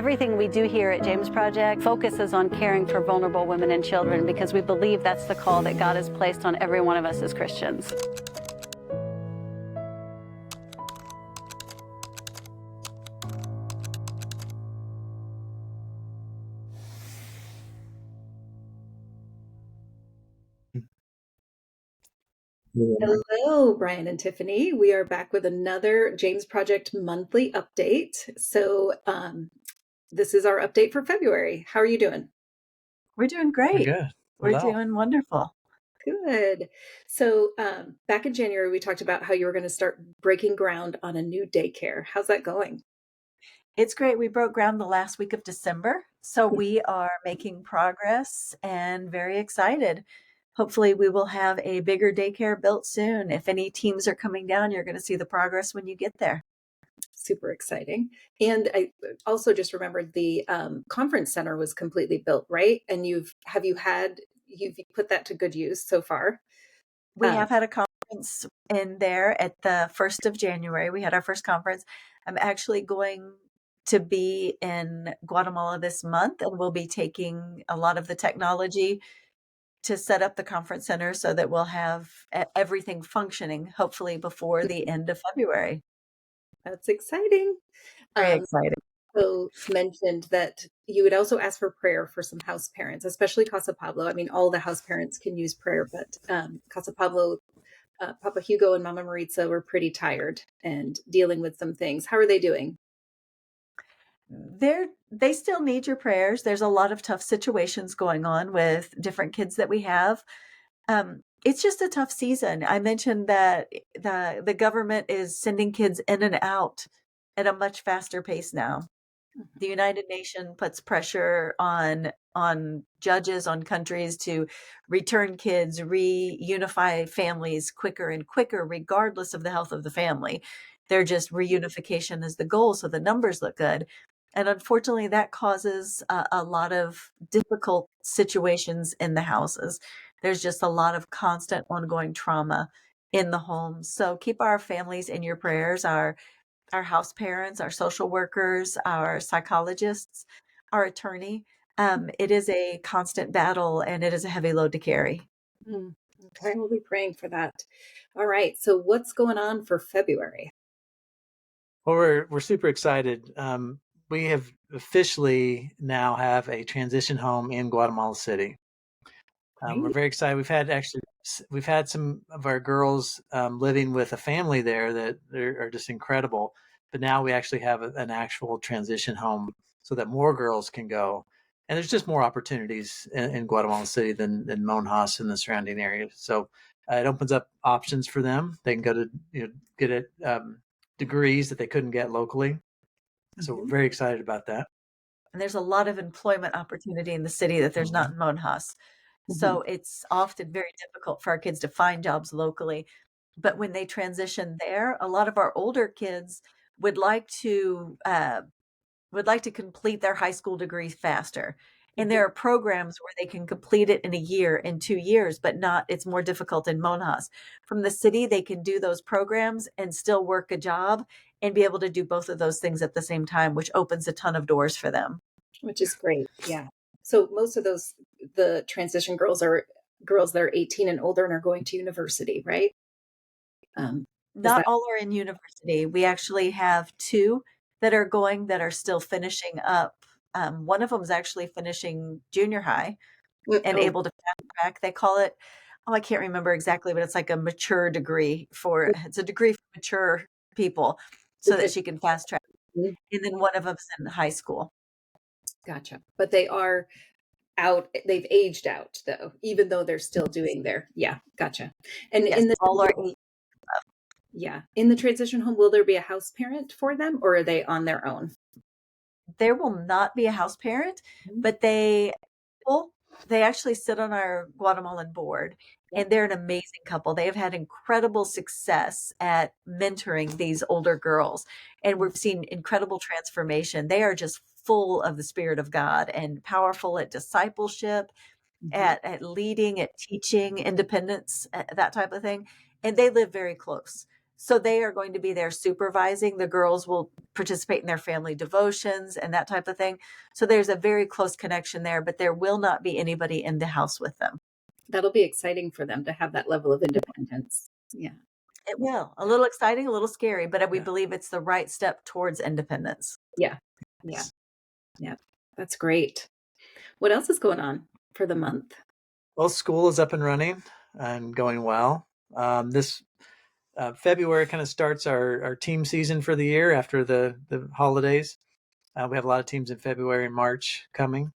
Everything we do here at James Project focuses on caring for vulnerable women and children because we believe that's the call that God has placed on every one of us as Christians. Hello, Bryon and Tiffany. We are back with another James Project monthly update. So, this is our update for February. How are you doing? We're doing We're great. good. We're Well, doing wonderful. Good. So, back in January, we talked about how you were going to start breaking ground on a new daycare. How's that going? It's great. We broke ground the last week of December, so we are making progress and very excited. Hopefully, we will have a bigger daycare built soon. If any teams are coming down, you're going to see the progress when you get there. Super exciting. And I also just remembered the conference center was completely built, right? And you've put that to good use so far? We have had a conference in there at the 1st of January. We had our first conference. I'm actually going to be in Guatemala this month, and we'll be taking a lot of the technology to set up the conference center so that we'll have everything functioning, hopefully before the end of February. That's exciting. Very excited. So mentioned that you would also ask for prayer for some house parents, especially Casa Pablo. I mean, all the house parents can use prayer, but Casa Pablo, Papa Hugo and Mama Maritza were pretty tired and dealing with some things. How are they doing? They still need your prayers. There's a lot of tough situations going on with different kids that we have. It's just a tough season. I mentioned that the government is sending kids in and out at a much faster pace now. The United Nations puts pressure on judges, on countries to return kids, reunify families quicker and quicker, regardless of the health of the family. They're just reunification is the goal, so the numbers look good. And unfortunately, that causes a lot of difficult situations in the houses. There's just a lot of constant ongoing trauma in the home. So keep our families in your prayers, our house parents, our social workers, our psychologists, our attorney. It is a constant battle and it is a heavy load to carry. Okay, we'll be praying for that. All right. So what's going on for February? well, we're super excited. We have officially now have a transition home in Guatemala City. We're very excited. We've had some of our girls living with a family there that are just incredible. But now we actually have an actual transition home so that more girls can go. And there's just more opportunities in Guatemala City than Monjas and the surrounding areas. So it opens up options for them. They can go to get it degrees that they couldn't get locally. So we're very excited about that. And there's a lot of employment opportunity in the city that there's not in Monjas. So it's often very difficult for our kids to find jobs locally. But when they transition there, a lot of our older kids would like to complete their high school degrees faster. And there are programs where they can complete it in a year, in 2 years, but it's more difficult in Monjas. From the city, they can do those programs and still work a job and be able to do both of those things at the same time, which opens a ton of doors for them. Which is great. Yeah. So most of the transition girls are girls that are 18 and older and are going to university, right? Not all are in university. We actually have 2 that are going that are still finishing up. One of them is actually finishing junior high and able to fast track. They call it, I can't remember exactly, but it's like a mature degree it's a degree for mature people so that she can fast track. And then one of them's in high school. Gotcha. But they are they've aged out though, even though they're still doing gotcha. And Yes, all are 8. In the transition home, will there be a house parent for them or are they on their own? There will not be a house parent, but they actually sit on our Guatemalan board, and they're an amazing couple. They have had incredible success at mentoring these older girls, and we've seen incredible transformation. They are just full of the Spirit of God and powerful at discipleship, at leading, at teaching, independence, that type of thing. And they live very close. So they are going to be there supervising. The girls will participate in their family devotions and that type of thing. So there's a very close connection there, but there will not be anybody in the house with them. That'll be exciting for them to have that level of independence. Yeah. It will. A little exciting, a little scary, but we Yeah. believe it's the right step towards independence. Yeah. Yeah. Yeah. That's great. What else is going on for the month? Well, school is up and running and going well. This February kind of starts our team season for the year after the holidays. We have a lot of teams in February and March coming.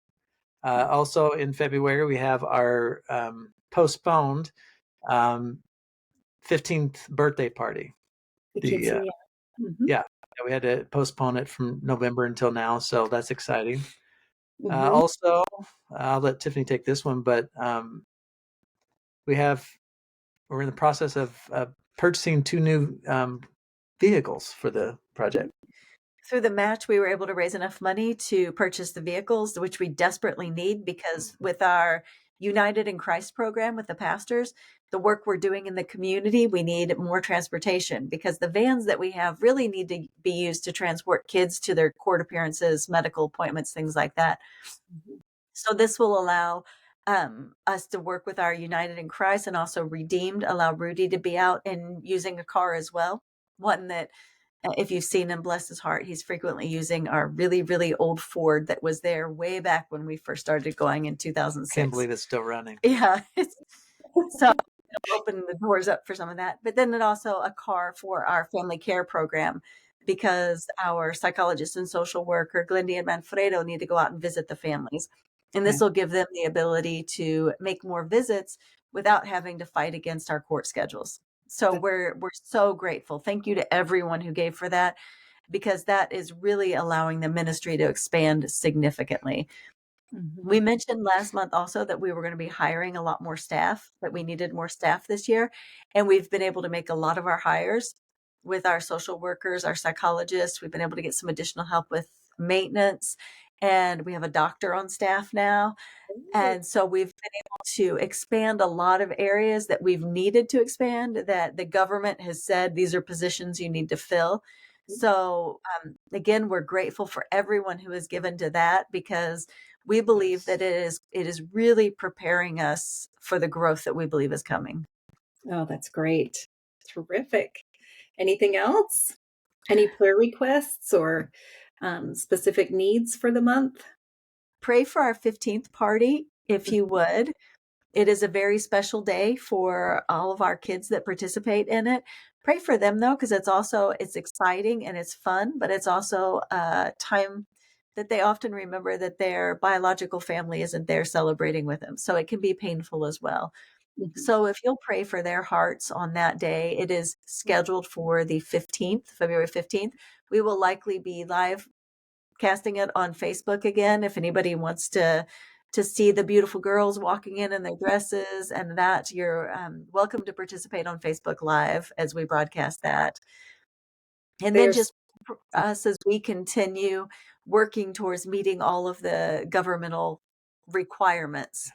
Also in February, we have our postponed 15th birthday party. The The quinceañera. Mhm. Yeah, we had to postpone it from November until now, so that's exciting. Mhm. Also, I'll let Tiffany take this one, but we're in the process of purchasing 2 new vehicles for the project. Through the match, we were able to raise enough money to purchase the vehicles, which we desperately need because with our United in Christ program with the pastors, the work we're doing in the community, we need more transportation because the vans that we have really need to be used to transport kids to their court appearances, medical appointments, things like that. So this will allow us to work with our United in Christ and also Redeemed, allow Rudy to be out and using a car as well. One that if you've seen him, bless his heart, he's frequently using our really, really old Ford that was there way back when we first started going in 2006. Can't believe it's still running. Yeah. So it'll open the doors up for some of that. But then it also a car for our family care program because our psychologist and social worker, Glendy and Manfredo, need to go out and visit the families. And this will give them the ability to make more visits without having to fight against our court schedules. So we're so grateful. Thank you to everyone who gave for that, because that is really allowing the ministry to expand significantly. We mentioned last month also that we were going to be hiring a lot more staff, that we needed more staff this year. And we've been able to make a lot of our hires with our social workers, our psychologists. We've been able to get some additional help with maintenance. And we have a doctor on staff now. And so we've been able to expand a lot of areas that we've needed to expand, that the government has said these are positions you need to fill. So again, we're grateful for everyone who has given to that because we believe that it is really preparing us for the growth that we believe is coming. Oh, that's great. Terrific. Anything else? Any prayer requests or specific needs for the month? Pray for our 15th party, if you would. It is a very special day for all of our kids that participate in it. Pray for them though, because it's exciting and it's fun, but it's also a time that they often remember that their biological family isn't there celebrating with them. So it can be painful as well. So if you'll pray for their hearts on that day, it is scheduled for the 15th, February 15th. We will likely be live casting it on Facebook again if anybody wants to see the beautiful girls walking in their dresses, and that you're welcome to participate on Facebook Live as we broadcast that. And then just us as we continue working towards meeting all of the governmental requirements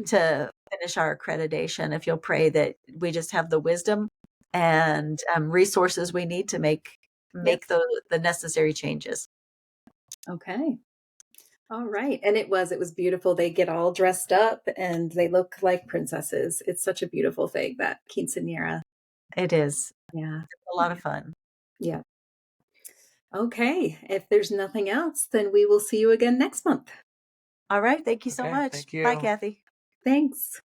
to finish our accreditation. If you'll pray that we just have the wisdom and resources we need to make the necessary changes. Okay. All right. And it was beautiful. They get all dressed up and they look like princesses. It's such a beautiful thing, that quinceañera. It is. Yeah. It's a lot of fun. Yeah. Okay. If there's nothing else, then we will see you again next month. All right. Thank you so Okay, much. thank you. Bye, Kathy. Thanks.